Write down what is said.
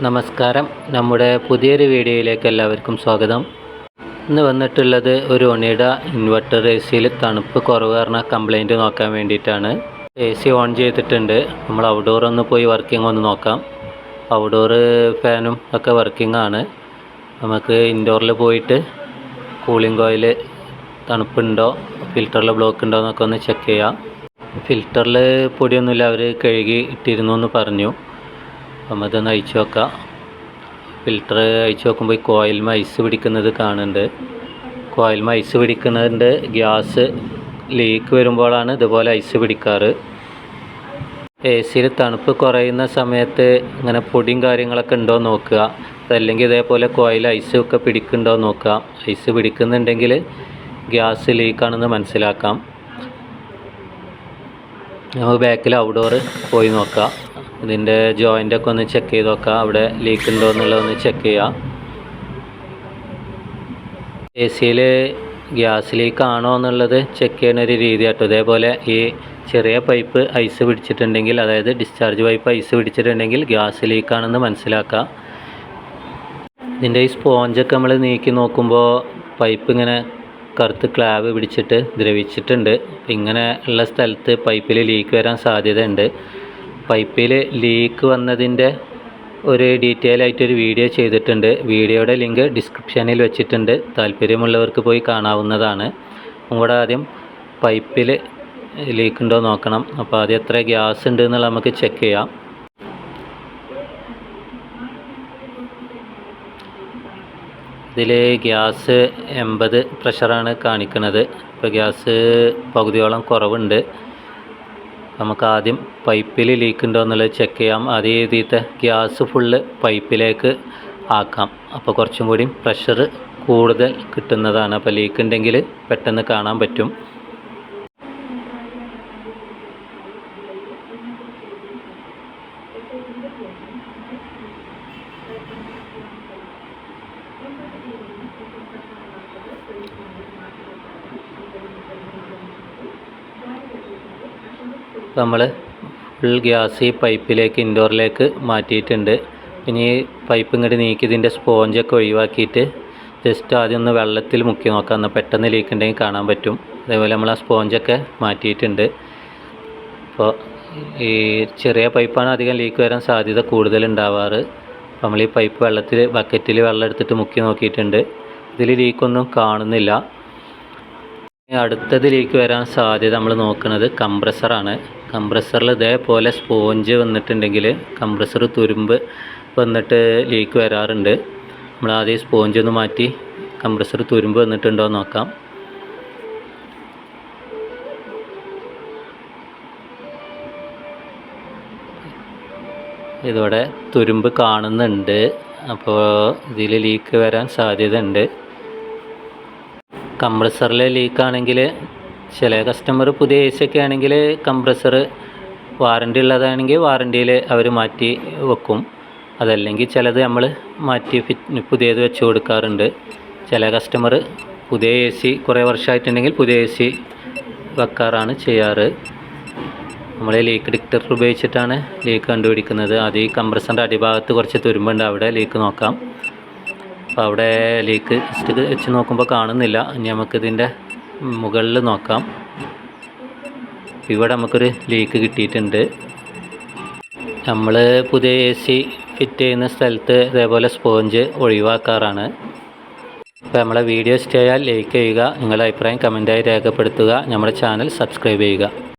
നമസ്കാരം. നമ്മുടെ പുതിയൊരു വീഡിയോയിലേക്ക് എല്ലാവർക്കും സ്വാഗതം. ഇന്ന് വന്നിട്ടുള്ളത് ഒരു ഒണിഡ ഇൻവെർട്ടർ എ സിയിൽ തണുപ്പ് കുറവ് കാരണം കംപ്ലൈൻറ്റ് നോക്കാൻ വേണ്ടിയിട്ടാണ്. എ സി ഓൺ ചെയ്തിട്ടുണ്ട്. നമ്മൾ ഔട്ട്ഡോർ ഒന്ന് പോയി വർക്കിംഗ് ഒന്ന് നോക്കാം. ഔട്ട്ഡോർ ഫാനും ഒക്കെ വർക്കിംഗ് ആണ്. നമുക്ക് ഇൻഡോറിൽ പോയിട്ട് കൂളിംഗ് കോയിൽ തണുപ്പുണ്ടോ, ഫിൽറ്ററിൽ ബ്ലോക്ക് ഉണ്ടോ എന്നൊക്കെ ഒന്ന് ചെക്ക് ചെയ്യാം. ഫിൽറ്ററിൽ പൊടിയൊന്നുമില്ല, അവർ കഴുകി ഇട്ടിരുന്നു എന്ന് പറഞ്ഞു. അപ്പം അതൊന്ന് അയച്ചു നോക്കാം. ഫിൽറ്റർ അയച്ചു നോക്കുമ്പോൾ ഈ കോയിൽമ ഐസ് പിടിക്കുന്നത് കാണുന്നുണ്ട്. കോയിൽമ ഐസ് പിടിക്കുന്നുണ്ട്. ഗ്യാസ് ലീക്ക് വരുമ്പോഴാണ് ഇതുപോലെ ഐസ് പിടിക്കാറ്. എ സിയിൽ തണുപ്പ് കുറയുന്ന സമയത്ത് ഇങ്ങനെ പൊടിയും കാര്യങ്ങളൊക്കെ ഉണ്ടോ നോക്കുക. അതല്ലെങ്കിൽ ഇതേപോലെ കോയിൽ ഐസ് ഒക്കെ പിടിക്കുന്നുണ്ടോ നോക്കുക. ഐസ് പിടിക്കുന്നുണ്ടെങ്കിൽ ഗ്യാസ് ലീക്കാണെന്ന് മനസ്സിലാക്കാം. നമുക്ക് ബാക്കിൽ ഔട്ട്ഡോർ പോയി നോക്കാം. ഇതിൻ്റെ ജോയിൻ്റൊക്കെ ഒന്ന് ചെക്ക് ചെയ്ത് നോക്കാം, അവിടെ ലീക്ക് ഉണ്ടോ എന്നുള്ളതൊന്ന് ചെക്ക് ചെയ്യാം. എ സിയിൽ ഗ്യാസ് ലീക്ക് ആണോ എന്നുള്ളത് ചെക്ക് ചെയ്യുന്ന ഒരു രീതി കേട്ടോ. ഇതേപോലെ ഈ ചെറിയ പൈപ്പ് ഐസ് പിടിച്ചിട്ടുണ്ടെങ്കിൽ, അതായത് ഡിസ്ചാർജ് പൈപ്പ് ഐസ് പിടിച്ചിട്ടുണ്ടെങ്കിൽ ഗ്യാസ് ലീക്കാണെന്ന് മനസ്സിലാക്കാം. ഇതിൻ്റെ ഈ സ്പോഞ്ചൊക്കെ നമ്മൾ നീക്കി നോക്കുമ്പോൾ പൈപ്പ് ഇങ്ങനെ കറുത്ത് ക്ലാവ് പിടിച്ചിട്ട് ദ്രവിച്ചിട്ടുണ്ട്. ഇങ്ങനെ ഉള്ള സ്ഥലത്ത് പൈപ്പിൽ ലീക്ക് വരാൻ സാധ്യതയുണ്ട്. പൈപ്പിൽ ലീക്ക് വന്നതിൻ്റെ ഒരു ഡീറ്റെയിൽ ആയിട്ടൊരു വീഡിയോ ചെയ്തിട്ടുണ്ട്. വീഡിയോയുടെ ലിങ്ക് ഡിസ്ക്രിപ്ഷനിൽ വെച്ചിട്ടുണ്ട്. താല്പര്യമുള്ളവർക്ക് പോയി കാണാവുന്നതാണ്. കൂടെ ആദ്യം പൈപ്പിൽ ലീക്ക് ഉണ്ടോ നോക്കണം. അപ്പോൾ ആദ്യം എത്ര ഗ്യാസ് ഉണ്ട് എന്നുള്ളത് നമുക്ക് ചെക്ക് ചെയ്യാം. ഇതിൽ ഗ്യാസ് 80 പ്രഷറാണ് കാണിക്കുന്നത്. ഇപ്പോൾ ഗ്യാസ് പകുതിയോളം കുറവുണ്ട്. നമുക്ക് ആദ്യം പൈപ്പിൽ ലീക്ക് ഉണ്ടോ എന്നുള്ളത് ചെക്ക് ചെയ്യാം. അതേ രീതിയിലത്തെ ഗ്യാസ് ഫുള്ള് പൈപ്പിലേക്ക് ആക്കാം. അപ്പോൾ കുറച്ചും കൂടി പ്രഷർ കൂടുതൽ കിട്ടുന്നതാണ്. അപ്പോൾ ലീക്ക് ഉണ്ടെങ്കിൽ പെട്ടെന്ന് കാണാൻ പറ്റും. നമ്മൾ ഫുൾ ഗ്യാസ് ഈ പൈപ്പിലേക്ക് ഇൻഡോറിലേക്ക് മാറ്റിയിട്ടുണ്ട്. ഇനി ഈ പൈപ്പ് ഇങ്ങോട്ട് നീക്കി ഇതിൻ്റെ സ്പോഞ്ചൊക്കെ ഒഴിവാക്കിയിട്ട് ജസ്റ്റ് ആദ്യം ഒന്ന് വെള്ളത്തിൽ മുക്കി നോക്കാം. എന്നാൽ പെട്ടെന്ന് ലീക്ക് ഉണ്ടെങ്കിൽ കാണാൻ പറ്റും. അതേപോലെ നമ്മൾ ആ സ്പോഞ്ചൊക്കെ മാറ്റിയിട്ടുണ്ട്. അപ്പോൾ ഈ ചെറിയ പൈപ്പാണ് അധികം ലീക്ക് വരാൻ സാധ്യത കൂടുതലുണ്ടാവാറ്. അപ്പോൾ നമ്മൾ ഈ പൈപ്പ് ബക്കറ്റിൽ വെള്ളം എടുത്തിട്ട് മുക്കി നോക്കിയിട്ടുണ്ട്. ഇതിൽ ലീക്കൊന്നും കാണുന്നില്ല. അടുത്തത് ലീക്ക് വരാൻ സാധ്യത നമ്മൾ നോക്കുന്നത് കംപ്രസറാണ്. കംപ്രസറിൽ ഇതേപോലെ സ്പോഞ്ച് വന്നിട്ടുണ്ടെങ്കിൽ കംപ്രസർ തുരുമ്പ് വന്നിട്ട് ലീക്ക് വരാറുണ്ട്. നമ്മൾ ആദ്യം സ്പോഞ്ച് ഒന്ന് മാറ്റി കംപ്രസർ തുരുമ്പ് വന്നിട്ടുണ്ടോ എന്ന് നോക്കാം. ഇതോടെ തുരുമ്പ് കാണുന്നുണ്ട്. അപ്പോൾ ഇതിൽ ലീക്ക് വരാൻ സാധ്യത ഉണ്ട്. കംപ്രസറിൽ ലീക്കാണെങ്കിൽ ചില കസ്റ്റമർ പുതിയ എ സി ഒക്കെ ആണെങ്കിൽ കംപ്രസർ വാറണ്ടി ഉള്ളതാണെങ്കിൽ വാറണ്ടിയിൽ അവർ മാറ്റി വെക്കും. അതല്ലെങ്കിൽ ചിലത് നമ്മൾ മാറ്റി പുതിയത് വെച്ച് കൊടുക്കാറുണ്ട്. ചില കസ്റ്റമർ പുതിയ എ സി കുറേ വർഷമായിട്ടുണ്ടെങ്കിൽ പുതിയ എ സി വെക്കാറാണ് ചെയ്യാറ്. നമ്മൾ ലീക്ക് ഡിറ്റക്ടർ ഉപയോഗിച്ചിട്ടാണ് ലീക്ക് കണ്ടുപിടിക്കുന്നത്. അത് ഈ കംപ്രസറിൻ്റെ അടിഭാഗത്ത് കുറച്ച് തുരുമ്പുണ്ട്, അവിടെ ലീക്ക് നോക്കാം. അപ്പോൾ അവിടെ ലീക്ക് ജസ്റ്റ് വെച്ച് നോക്കുമ്പോൾ കാണുന്നില്ല. ഇനി നമുക്കിതിൻ്റെ മുകളിൽ നോക്കാം. ഇവിടെ നമുക്കൊരു ലീക്ക് കിട്ടിയിട്ടുണ്ട്. നമ്മൾ പുതിയ എ സി ഫിറ്റ് ചെയ്യുന്ന സ്ഥലത്ത് ഇതേപോലെ സ്പോഞ്ച് ഒഴിവാക്കാറാണ്. അപ്പോൾ നമ്മളെ വീഡിയോ ഇഷ്ടമായാൽ ലൈക്ക് ചെയ്യുക. നിങ്ങളുടെ അഭിപ്രായം കമൻറ്റായി രേഖപ്പെടുത്തുക. നമ്മുടെ ചാനൽ സബ്സ്ക്രൈബ് ചെയ്യുക.